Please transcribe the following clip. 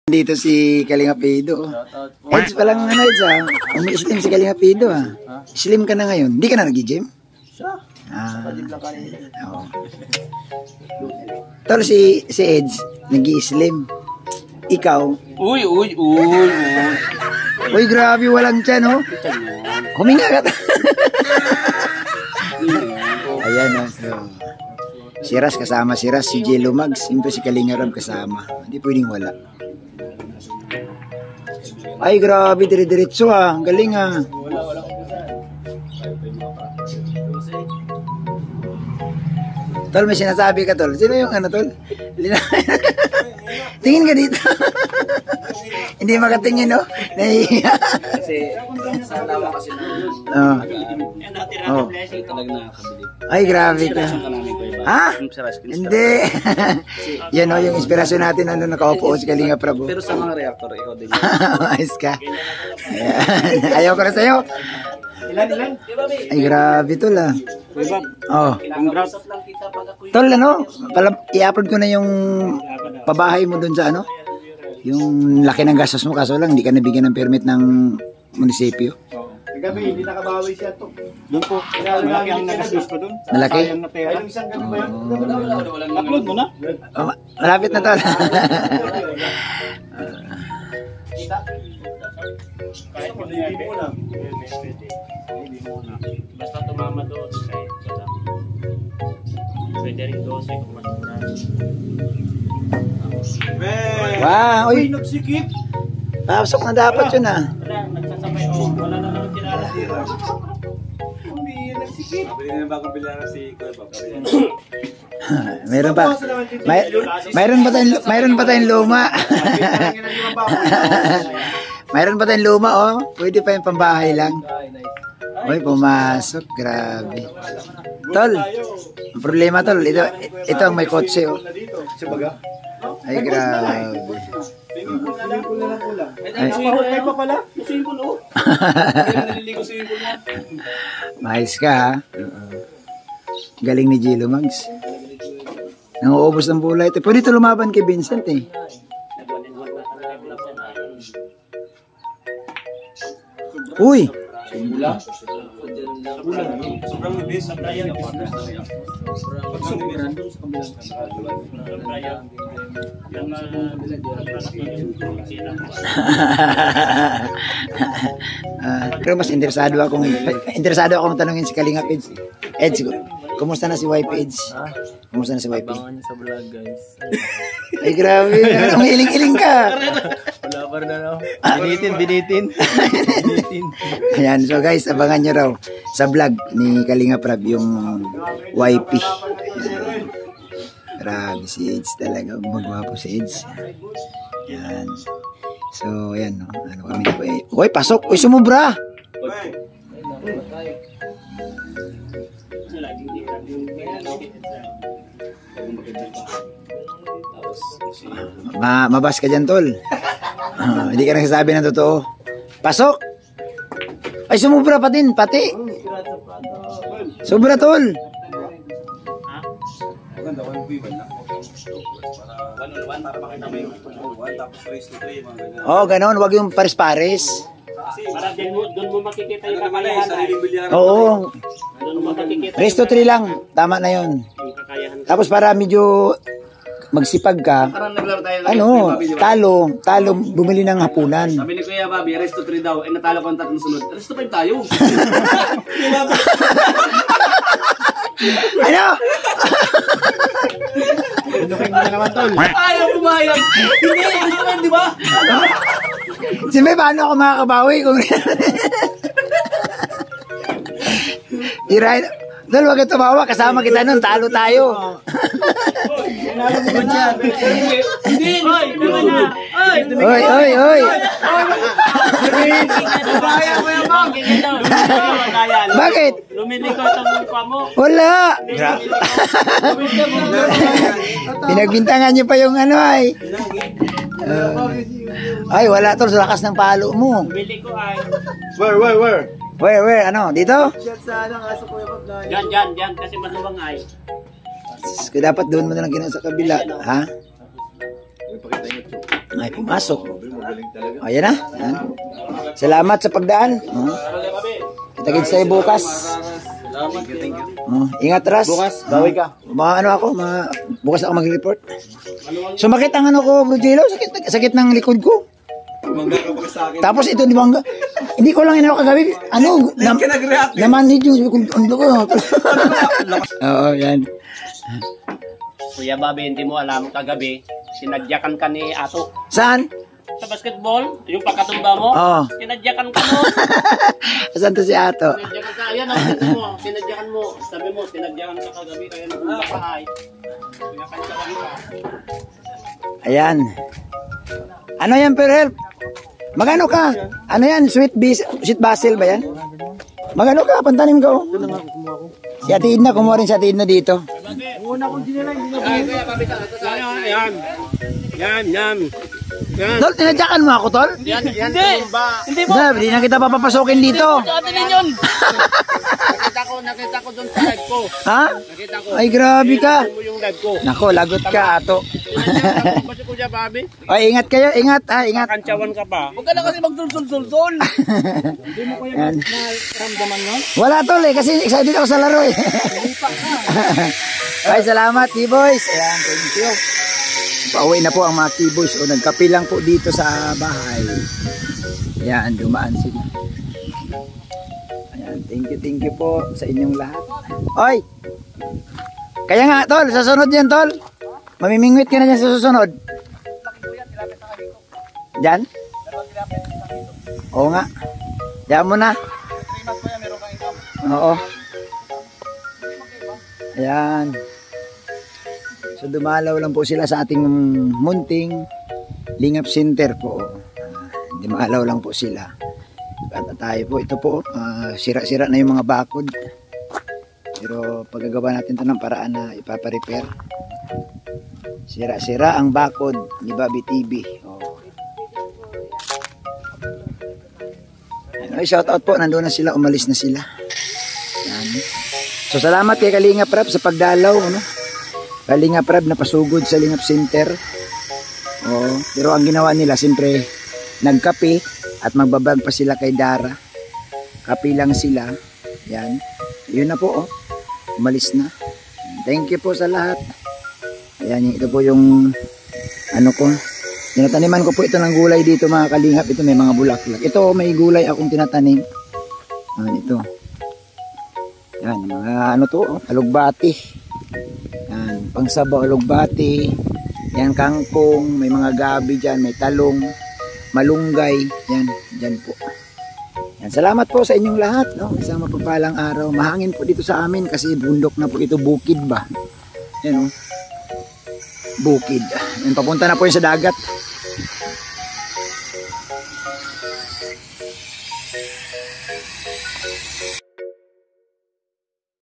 Dito si Kalinga Pido. Eds pa lang ano, Eds ha. Umi-slim si Kalinga Pido ha. Slim ka na ngayon. Hindi ka na nag-gym? Oo. Tol, si Eds, nag-i-slim. Ikaw? Uy. Uy, grabe, walang tiyan, oh. Huminga ka. Ayan, oh. So, si Ras kasama, si Ras, si Jello Mags. Siyempre si Kalinga Rab kasama. Hindi pwedeng wala. Ay, grabe, dire-diretso ah. Ang galing ah. Tol, may sinasabi ka, Tol. Sino yung ano, Tol? Tingin ka dito. Hindi makatingin, no? Nahihiya. Kasi, sa lawa kasi Oh. Ay, grabe ka. Ha? Hindi. Yan o, yung inspirasyon natin ano nakaupo si Kalinga Prabo. Pero sa mga reactor, ikaw din. Ayos ka. Ayaw ko na sa'yo. Ilan? Ay, grabe, Tol ah. Oh. Tol, ano? I-upload ko na yung pabahay mo dun sa ano? Yung laki ng gastos mo, kaso lang hindi ka nabigyan ng permit ng munisipyo. Gabi, hindi nakabawi siya to. Doon po, malaki ang nagastos ko doon. Malaki? Ay, yung isang gabi ba yun? Upload mo na? Oh, malapit na, Tol. Kahit hindi mo na. Basta tumama doon kahit wala. Pwede rin 12 kung matunan. Wow, uy. Nagsikip. Pasok na dapat yun ah. Wala, nagsasabay o. Wala na naman tinala. Hindi, nagsikip. Pwede na bagong bilang si Kuya Bob. Mayroon pa. Mayroon pa tayong luma. Mayroon pa tayong luma oh. Pwede pa yung pambahay lang. Uy, pumasok. Grabe. Tol, ang problema, Tol. Ito ang may kotse oh. Ay, grabe. Ay, pa pala. Mahis ka ha. Galing ni Jello Mags. Nanguubos ng bulay ito. Pwede ito lumaban kay Vincent eh. Uy! Sobrang mabis. Pero mas interesado akong tanungin si Kalinga Eds. Eds, kumusta na si YP Eds? Kumusta na si YP? Abangan niyo sa vlog, guys. Ay, grabe. Ang hiling-hiling ka. Wala pa rin ano. Binitin. Ayan, so guys, abangan nyo raw sa vlog ni Kalinga Prab yung YP. Ayan. Grabe si Eds talaga. Magwapo si Eds. Ayan. So, ayan, no? Ano kami po eh. Uy, pasok! Uy, sumubra! Mabas ka dyan, Tol. Hindi ka nagsasabi ng totoo. Pasok! Ay, sumubra pa din, pati. Sobra, Tol. Oh, ganon. Wag yung pares-pares. Para doon mo makikita yung kakayahan. Oo. Doon mo makikita Resto 3 lang. Tama na yun. yung kakayahan. Tapos para medyo magsipag ka, Parang naglaro tayo ng ano, talo, bumili ng hapunan. Sabi ni Kuya Bobby, resto 3 daw. Eh, natalo ko ang tatlong sunod. Resto 5 tayo. Ano? Ayaw pumayag. Hindi naman, di ba? Siyempre, paano ako makakabawi kung... Ira, Dol, wag ka tumawa. Kasama kita nun. Talo tayo. Hindi. Oy. Bakit? Lumilikot ang mukha mo. Wala. Pinagbintangan niyo pa yung ano ay. Ay, wala Tol. Sa lakas ng palo mo. Bili ko ay. Where? Where? Ano? Dito? Diyan. Kasi maluwang ay. Kaya dapat doon mo na lang ginawa sa kabila. Ha? May pumasok. Ayan na. Ayan. Salamat sa pagdaan. Kita-kits tayo bukas. Ingat, Ras. Bukas, bawi ka. Bukas ako mag-report. Sumakit ang ano ko, Bro Jello. Sakit ng likod ko. Mangga ka pa sa akin. Tapos ito, di ba, hindi ko lang inano kagabi. Namanhid yung undo ko. Oo, yan. Kuya Bobby, hindi mo alam, kagabi, sinadyakan ka ni Ato. Saan? Sa basketball, yung pagkatumba mo, Oo. sinadyakan ka mo. Saan to si Ato? Sinadyakan ka, ayan ang ganda mo, sinadyakan mo. Sabi mo, sinadyakan ka kagabi, kaya nakumba ka ay. Kaya kansawan ka. Ayan. Ano yan, per help? Magano ka? Ano yan? Sweet basil ba yan? Magano ka? Pantanim ka, oh. Si Ate Edna, kumuha rin si Ate Edna dito. Yan. Tol, tinadyakan mo ako, Tol? Hindi mo. Hindi na kita papapasukin dito. Atin yun. Nakita ko doon sa live ko. Ha? Nakita ko. Ay, grabe ka. Mo yung live ko. Nako, lagot ka, Ato. Kasi Kuya Bobby, Ay, ingat kayo, ingat, ha, ingat. kantsawan ka pa. Huwag ka na kasi magdulsul-sulsul. Yan. Wala, Tol, eh, kasi excited ako sa laro, eh. Ay, salamat, T-Boys. Ayan, thank you. Pauwi na po ang mga T-Boys. O, nagkape lang po dito sa bahay. Ayan, dumaan sila. Ayan, thank you po sa inyong lahat. Oy! Kaya nga, Tol, sa sunod yan, Tol. Mamimingwit ka na dyan sa susunod. Diyan? Oo nga. Diyan mo na. Oo. Ayan. So dumalaw lang po sila sa ating munting Lingap Center po. Dumalaw lang po sila. At tayo po, ito po, sira-sira na yung mga bakod. Pero paggagawa natin ito ng paraan na ipaparepair. Sira-sira ang bakod ni Bobby TV. Oh. Ano, shout out po, nandoon na sila, umalis na sila. Yan. So salamat kay Kalinga Prab sa pagdalaw, ano? Kalinga Prab na pasugod sa Lingap Center. Oh, pero ang ginawa nila, siyempre, nagkape at magbabag pa sila kay Dara. Kape lang sila. Yan. Yun na po, oh. Umalis na. Thank you po sa lahat. Ayan, ito po yung ano ko. Tinataniman ko po ito ng gulay dito, mga kalingap. Ito may mga bulaklak. Ito may gulay akong tinatanim. Ito. Yan, mga ano to, oh, alugbati. Yan, pangsabaw alugbati. Yan, kangkong, may mga gabi dyan, may talong, malunggay. Yan, dyan po. Yan, salamat po sa inyong lahat, no? Isang mapagpalang araw. Mahangin po dito sa amin kasi bundok na po ito, bukid ba? Yan, oh. Bukid. Yan, papunta na po yun sa dagat.